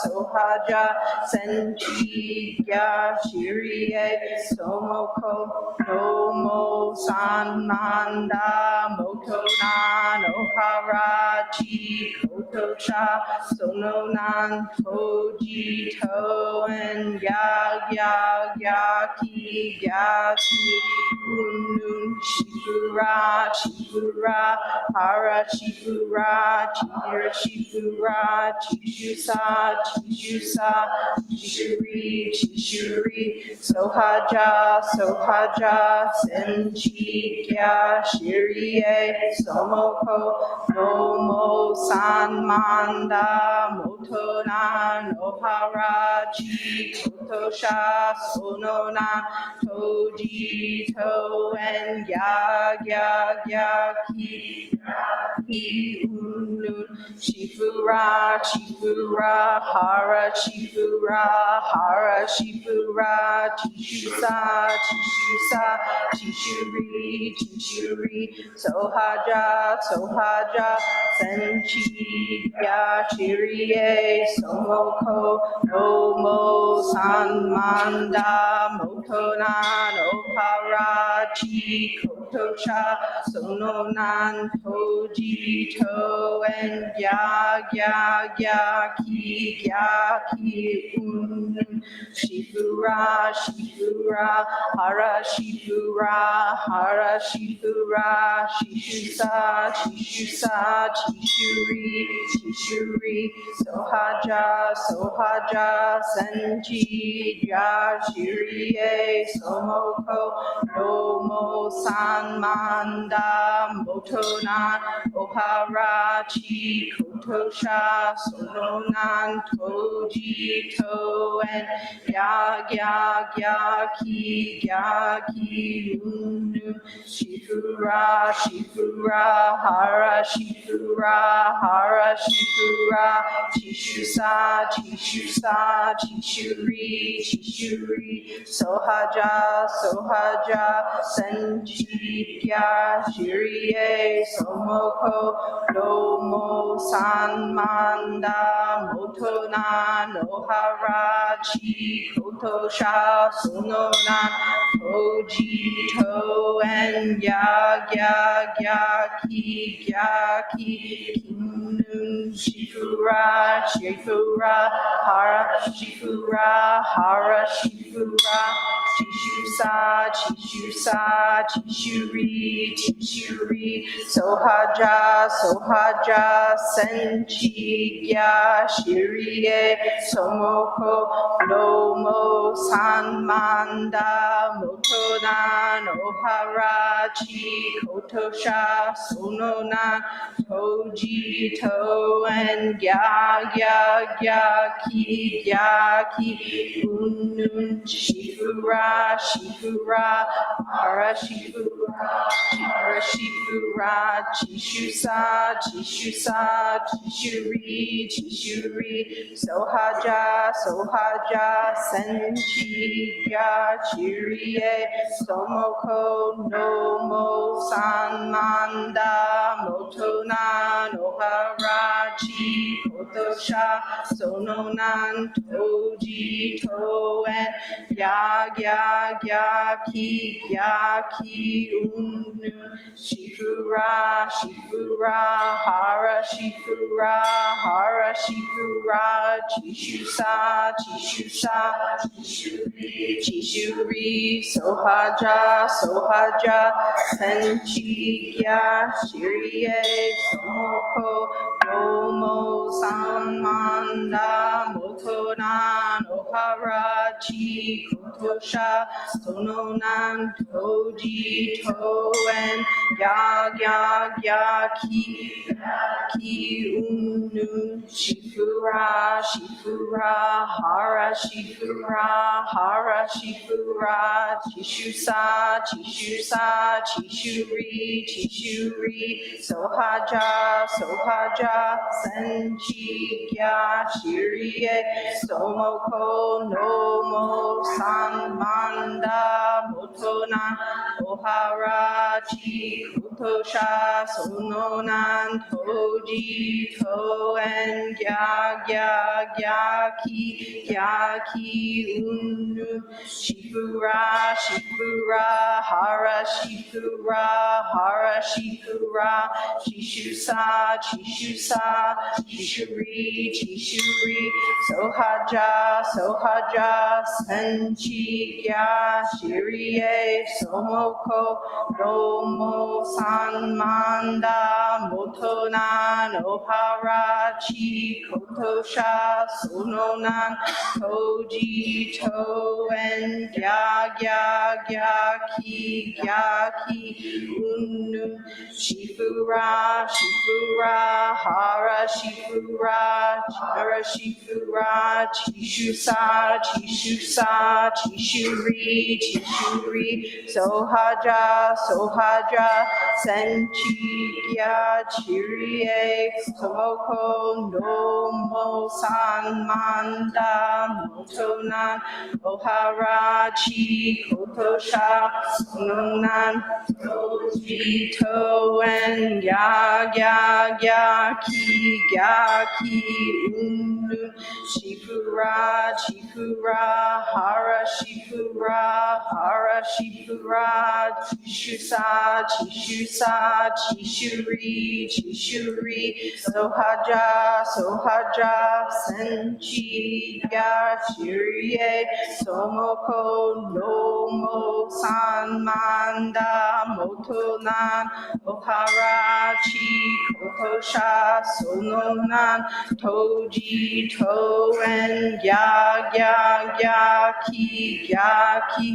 Sohaja, Senchigya, Chirie, Somoko, Nomo, Sanmanda, Motona, Noharachi, Kotosha, Sononan, Toji, Toen, Gyaki, Unun, Shifura, Hara Chishuri, Sohaja, Senchigya, Chirie, Somoko, Nomo, Sanmanda, Motona, Noharachi, Kotosha, Sononan, Toji, Toen, Gyaki, Unun, Shifura, Hara Chishuri, Sohaja, Senchigya, Chirie, Somoko, Nomo, Sanmanda, Motona, Noharachi, Kotosha, Sononan, Toji, Toen, Gyaki, Unun, Shifura, Hara Chishuri, Sohaja, Senchigya, Chirie, Somoko, Nomo, Sanmanda, Motona, Oharachi, Kotosha Sononan Toji Toen Gyaki Unu Shifura Hara Chishuri Sohaja Senjikya Shirie Somoko Domo Sanmanda Motona Noharachi Kotosha Sononan Toji Toen Gyaki Kinun Shifura Hara Chishuri Sohaja Senjikya Shirie Somoko Nomo Sanmanda Motona Noharachi Kotosha Sonona Toji Toen Gyaki Unun Shifura Chishuri Sohaja Senjikya Chirie Somoko Nomo Sanmanda Motona Noharachi Kotosha Sononan Toji Toen Gyaki Unu Shifura Hara Chishuri Sohaja Senjikya Shirie Somoko Domo Sanmanda Motona Noharachi Kotosha Sononan Toji Toen Gyaki Unu Shifura Hara Chishuri Sohaja Senjikya Shirie Somoko Nomo Sanmanda Motona Oharachi Kotosha Sononan Toji Toen Gyaki Unu Shifura Hara Chishuri Sohaja Senjikya Shirie Somoko Domo Sanmanda Motona Noharachi Kotosha Sononan Toji Toen Gyaki Unu Shifura Hara Chishuri Sohaja Senjikya Chirie Somoko Nomo Sanmanda Motona Oharachi Kotosha Sononan Toji Toen Gyaki Unu Shifura Hara Chishuri Sohaja Senjikya Chirie Somoko Nomo Sanmanda Motonan Oharachi Kotosha Sononan Toji Toen Gyaki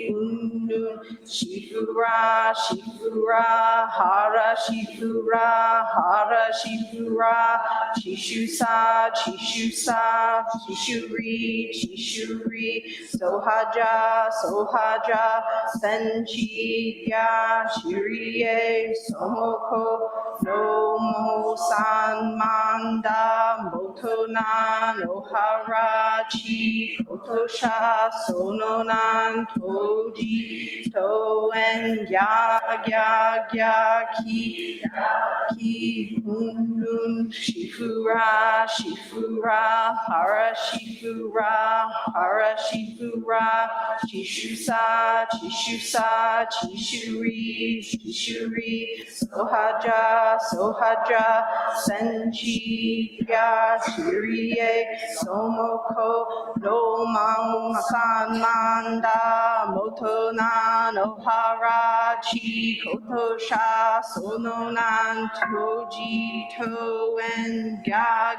Unu nun, Shifura, Shifura, Hara, Shifura, Hara, Shifura, Shishusa, Shishusa, Shishuri, Shishuri, Sohaja, Sohaja, Senchi, Ya, Shirie, Somoko, Nomo, San, Manda, Motona, Noharachi, Kotosha, Sononan, Toji, Toen, Ya, Ya, Ya, Ki, Hun, Shifura, Shifura, Hara, Shifura, Hara, Shifura, Chishusa, Chishusa, Chishuri, Chishuri, Sohaja, Sohaja, Senchi, Ya, Shirie, Somoko, No Mang, Makan Manda, Motona, Noharachi, Kotosha, Sononan, Toji, Toen, Gya,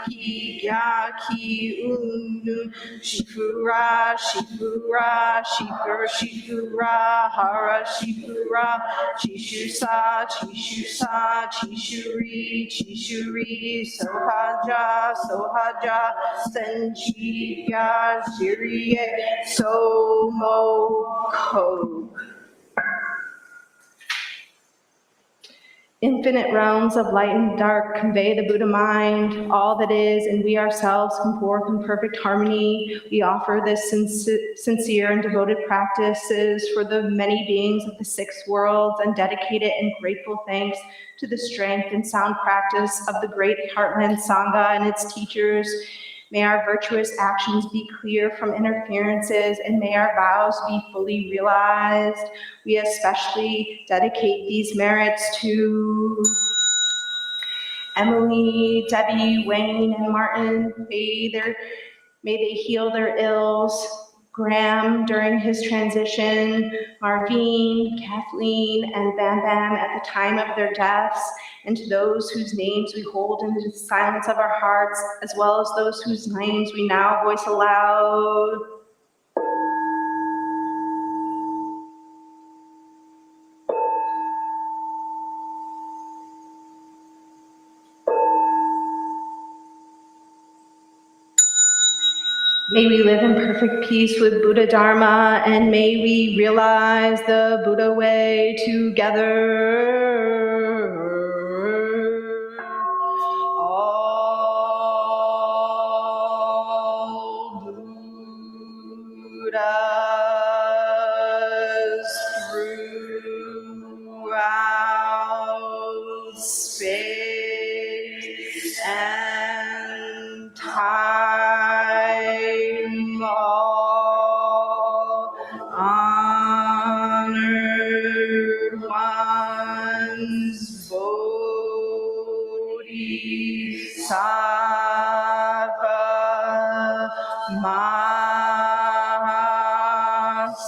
Ki, Gya, Ki, Unun, Shifura, Shifura, Shifur, Shifura, Hara, Shifura, Chishusa, Chishusa, Chishuri, Chishuri, Sohaja, Sohaja, Senchi, Ya, Shirie, Somoko. Infinite realms of light and dark convey the Buddha mind, all that is, and we ourselves come forth in perfect harmony. We offer this sincere and devoted practices for the many beings of the six worlds and dedicate it in grateful thanks to the strength and sound practice of the great Heartland Sangha and its teachers. May our virtuous actions be clear from interferences, and may our vows be fully realized. We especially dedicate these merits to Emily, Debbie, Wayne, and Martin. May they heal their ills. Graham during his transition, Marvine, Kathleen, and Bam Bam at the time of their deaths, and to those whose names we hold in the silence of our hearts, as well as those whose names we now voice aloud. May we live in perfect peace with Buddha Dharma, and may we realize the Buddha way together. All Buddhas throughout space and time, all honored ones, Bodhisattva, Mahasattvas,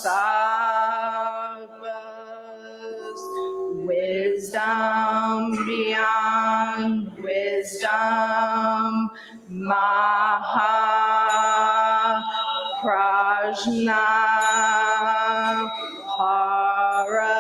wisdom beyond wisdom, Mahaprajna, Paramita.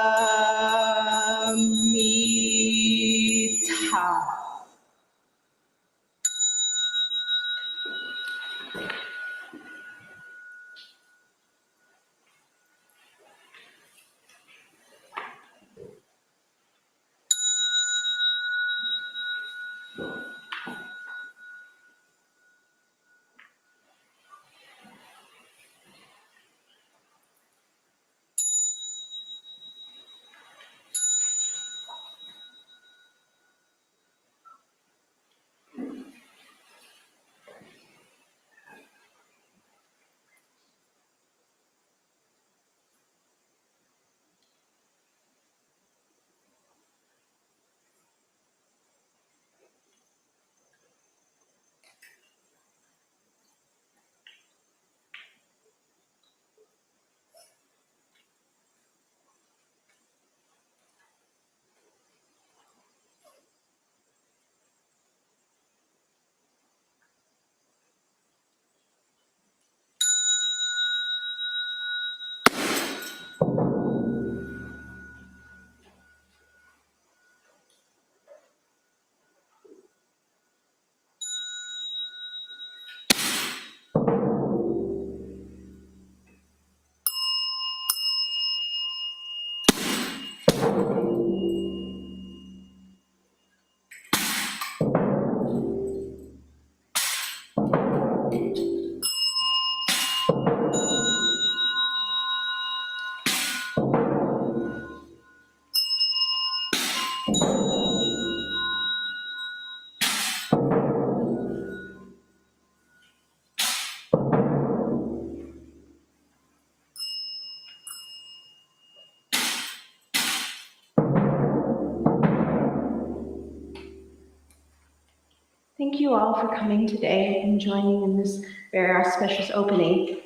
Thank you all for coming today and joining in this very auspicious opening.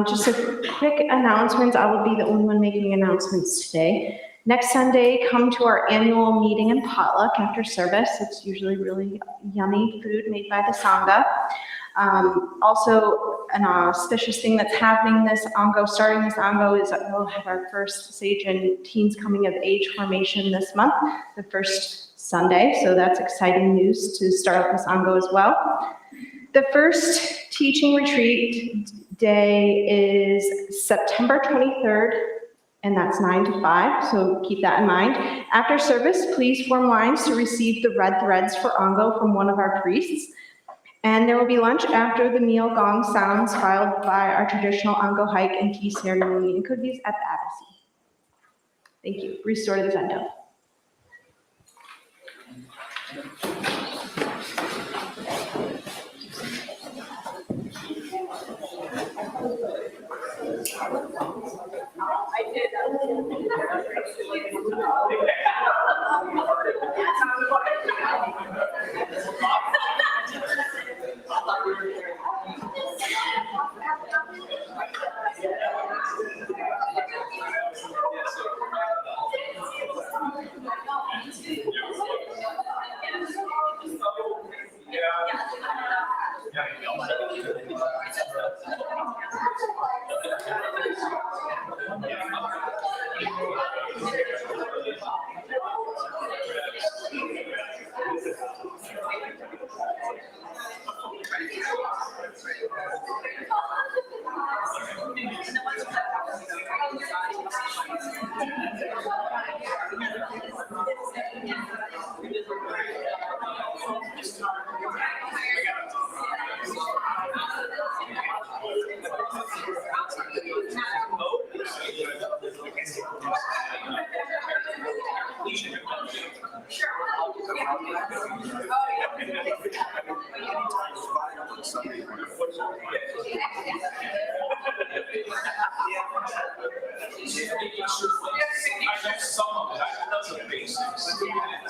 Just a quick announcement. I will be the only one making announcements today. Next Sunday, come to our annual meeting and potluck after service. It's usually really yummy food made by the Sangha. Also, an auspicious thing that's happening starting this Ango, is that we'll have our first Sage and Teens Coming of Age formation this month, the first Sunday. So that's exciting news to start off this Ango as well. The first teaching retreat day is September 23rd, and that's 9 to 5, so keep that in mind. After service, please form lines to receive the red threads for Ango from one of our priests. And there will be lunch after the meal gong sounds, followed by our traditional Ango hike and tea ceremony and cookies at the Abbey. Thank you. Restore to the Zendo.